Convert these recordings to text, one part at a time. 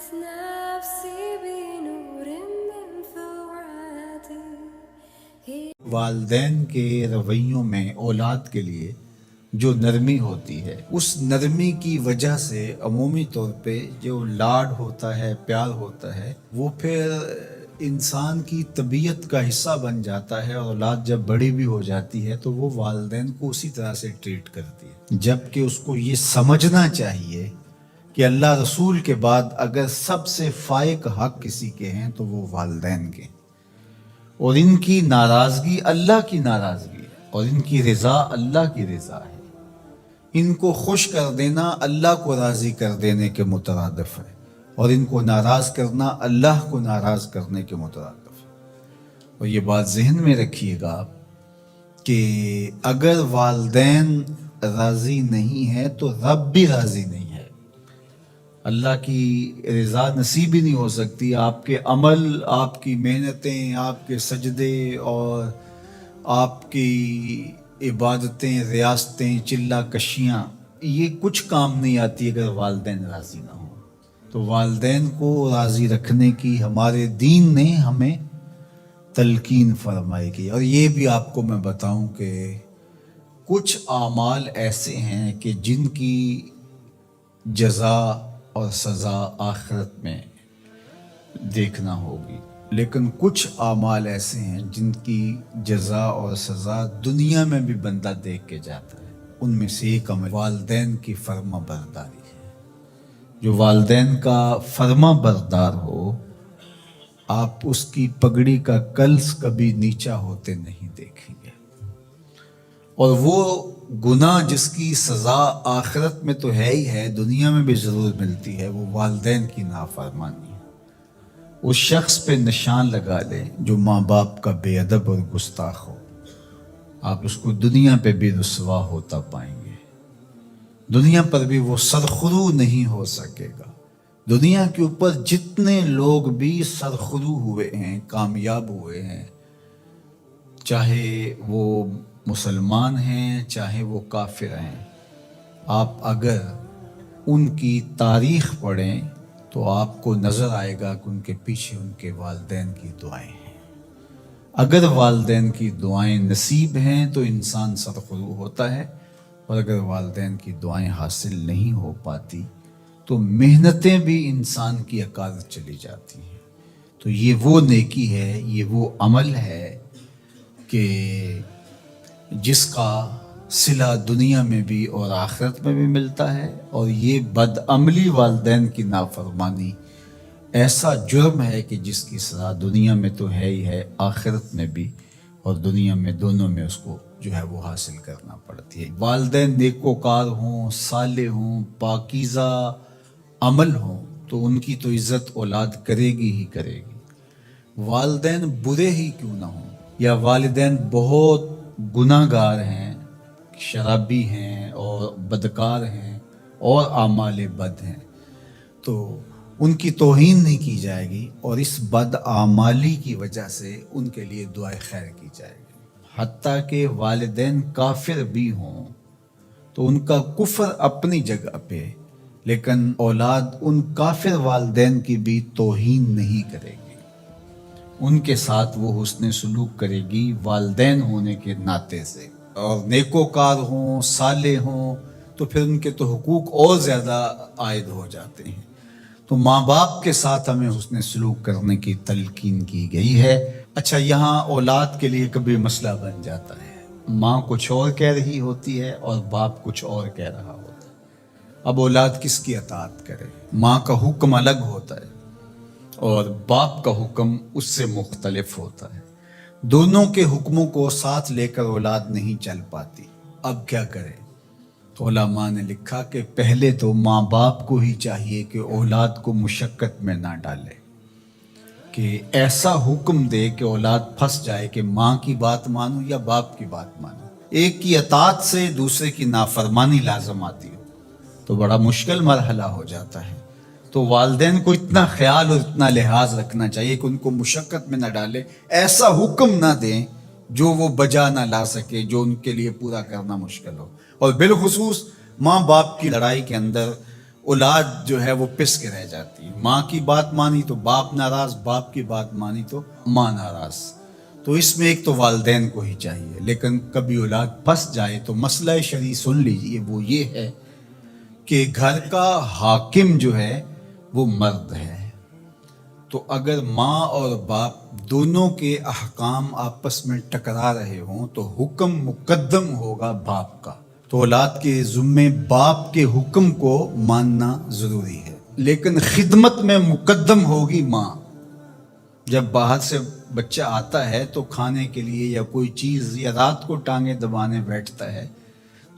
نفسي بنور من فؤادي. والدین کے رویوں میں اولاد کے لیے جو نرمی ہوتی ہے، اس نرمی کی وجہ سے عمومی طور پہ جو لاڈ ہوتا ہے، پیار ہوتا ہے، وہ پھر انسان کی طبیعت کا حصہ بن جاتا ہے، اور اولاد جب بڑی بھی ہو جاتی ہے تو وہ والدین کو اسی طرح سے ٹریٹ کرتی ہے، جبکہ اس کو یہ سمجھنا چاہیے کہ اللہ رسول کے بعد اگر سب سے فائق حق کسی کے ہیں تو وہ والدین کے ہیں، اور ان کی ناراضگی اللہ کی ناراضگی ہے، اور ان کی رضا اللہ کی رضا ہے، ان کو خوش کر دینا اللہ کو راضی کر دینے کے مترادف ہے، اور ان کو ناراض کرنا اللہ کو ناراض کرنے کے مترادف ہے۔ اور یہ بات ذہن میں رکھیے گا کہ اگر والدین راضی نہیں ہیں تو رب بھی راضی نہیں ہے، اللہ کی رضا نصیب ہی نہیں ہو سکتی۔ آپ کے عمل، آپ کی محنتیں، آپ کے سجدے اور آپ کی عبادتیں، ریاستیں، چلہ کشیاں، یہ کچھ کام نہیں آتی اگر والدین راضی نہ ہوں۔ تو والدین کو راضی رکھنے کی ہمارے دین نے ہمیں تلقین فرمائی کی۔ اور یہ بھی آپ کو میں بتاؤں کہ کچھ اعمال ایسے ہیں کہ جن کی جزا اور سزا آخرت میں دیکھنا ہوگی، لیکن کچھ اعمال ایسے ہیں جن کی جزا اور سزا دنیا میں بھی بندہ دیکھ کے جاتا ہے۔ ان میں سے ایک عمل والدین کی فرما برداری ہے۔ جو والدین کا فرما بردار ہو، آپ اس کی پگڑی کا کلس کبھی نیچا ہوتے نہیں دیکھیں گے، اور وہ گناہ جس کی سزا آخرت میں تو ہے ہی ہے، دنیا میں بھی ضرور ملتی ہے، وہ والدین کی نافرمانی ہے۔ اس شخص پہ نشان لگا لیں جو ماں باپ کا بے ادب اور گستاخ ہو، آپ اس کو دنیا پہ بھی رسوا ہوتا پائیں گے، دنیا پر بھی وہ سرخرو نہیں ہو سکے گا۔ دنیا کے اوپر جتنے لوگ بھی سرخرو ہوئے ہیں، کامیاب ہوئے ہیں، چاہے وہ مسلمان ہیں چاہے وہ کافر ہیں، آپ اگر ان کی تاریخ پڑھیں تو آپ کو نظر آئے گا کہ ان کے پیچھے ان کے والدین کی دعائیں ہیں۔ اگر والدین کی دعائیں نصیب ہیں تو انسان سرخرو ہوتا ہے، اور اگر والدین کی دعائیں حاصل نہیں ہو پاتی تو محنتیں بھی انسان کی اکاد چلی جاتی ہیں۔ تو یہ وہ نیکی ہے، یہ وہ عمل ہے کہ جس کا صلہ دنیا میں بھی اور آخرت میں بھی ملتا ہے، اور یہ بدعملی والدین کی نافرمانی ایسا جرم ہے کہ جس کی سزا دنیا میں تو ہے ہی ہے، آخرت میں بھی، اور دنیا میں دونوں میں اس کو جو ہے وہ حاصل کرنا پڑتی ہے۔ والدین نیکوکار ہوں، صالح ہوں، پاکیزہ عمل ہوں تو ان کی تو عزت اولاد کرے گی ہی کرے گی، والدین برے ہی کیوں نہ ہوں، یا والدین بہت گناہ گار ہیں، شرابی ہیں اور بدکار ہیں اور اعمال بد ہیں، تو ان کی توہین نہیں کی جائے گی، اور اس بد اعمالی کی وجہ سے ان کے لیے دعائے خیر کی جائے گی۔ حتیٰ کہ والدین کافر بھی ہوں تو ان کا کفر اپنی جگہ پہ، لیکن اولاد ان کافر والدین کی بھی توہین نہیں کرے گی، ان کے ساتھ وہ حسن سلوک کرے گی والدین ہونے کے ناطے سے، اور نیکوکار ہوں، صالح ہوں تو پھر ان کے تو حقوق اور زیادہ عائد ہو جاتے ہیں۔ تو ماں باپ کے ساتھ ہمیں حسن سلوک کرنے کی تلقین کی گئی ہے۔ اچھا، یہاں اولاد کے لیے کبھی مسئلہ بن جاتا ہے، ماں کچھ اور کہہ رہی ہوتی ہے اور باپ کچھ اور کہہ رہا ہوتا ہے، اب اولاد کس کی اطاعت کرے؟ ماں کا حکم الگ ہوتا ہے اور باپ کا حکم اس سے مختلف ہوتا ہے، دونوں کے حکموں کو ساتھ لے کر اولاد نہیں چل پاتی، اب کیا کرے؟ تو علماء نے لکھا کہ پہلے تو ماں باپ کو ہی چاہیے کہ اولاد کو مشقت میں نہ ڈالے، کہ ایسا حکم دے کہ اولاد پھنس جائے کہ ماں کی بات مانو یا باپ کی بات مانو، ایک کی اطاعت سے دوسرے کی نافرمانی لازم آتی ہو تو بڑا مشکل مرحلہ ہو جاتا ہے۔ تو والدین کو اتنا خیال اور اتنا لحاظ رکھنا چاہیے کہ ان کو مشقت میں نہ ڈالے، ایسا حکم نہ دیں جو وہ بجا نہ لا سکے، جو ان کے لیے پورا کرنا مشکل ہو۔ اور بالخصوص ماں باپ کی لڑائی کے اندر اولاد جو ہے وہ پس کے رہ جاتی ہے. ماں کی بات مانی تو باپ ناراض، باپ کی بات مانی تو ماں ناراض. تو اس میں ایک تو والدین کو ہی چاہیے. لیکن کبھی اولاد پھنس جائے تو مسئلہ شرعی سن لیجئے، وہ یہ ہے کہ گھر کا حاکم جو ہے وہ مرد ہے. تو اگر ماں اور باپ دونوں کے احکام آپس میں ٹکرا رہے ہوں تو حکم مقدم ہوگا باپ کا. تو اولاد کے ذمے باپ کے حکم کو ماننا ضروری ہے، لیکن خدمت میں مقدم ہوگی ماں. جب باہر سے بچہ آتا ہے تو کھانے کے لیے یا کوئی چیز یا رات کو ٹانگیں دبانے بیٹھتا ہے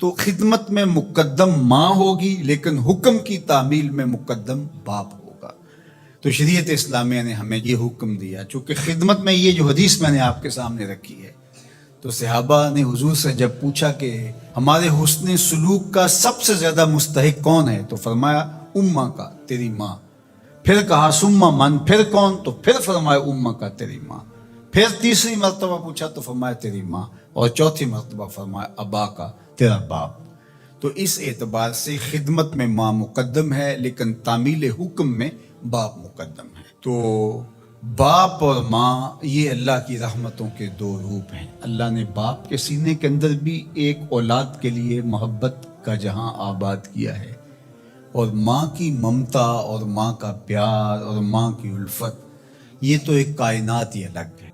تو خدمت میں مقدم ماں ہوگی، لیکن حکم کی تعمیل میں مقدم باپ ہوگا. تو شریعت اسلامیہ نے ہمیں یہ حکم دیا. چونکہ خدمت میں یہ جو حدیث میں نے آپ کے سامنے رکھی ہے، تو صحابہ نے حضور سے جب پوچھا کہ ہمارے حسن سلوک کا سب سے زیادہ مستحق کون ہے، تو فرمایا اماں کا، تیری ماں. پھر کہا سما من، پھر کون؟ تو پھر فرمایا اماں کا، تیری ماں. پھر تیسری مرتبہ پوچھا تو فرمایا تیری ماں، اور چوتھی مرتبہ فرمایا ابا کا، تیرا باپ. تو اس اعتبار سے خدمت میں ماں مقدم ہے، لیکن تعمیل حکم میں باپ مقدم ہے. تو باپ اور ماں یہ اللہ کی رحمتوں کے دو روپ ہیں. اللہ نے باپ کے سینے کے اندر بھی ایک اولاد کے لیے محبت کا جہاں آباد کیا ہے، اور ماں کی ممتا اور ماں کا پیار اور ماں کی الفت، یہ تو ایک کائنات ہی الگ ہے.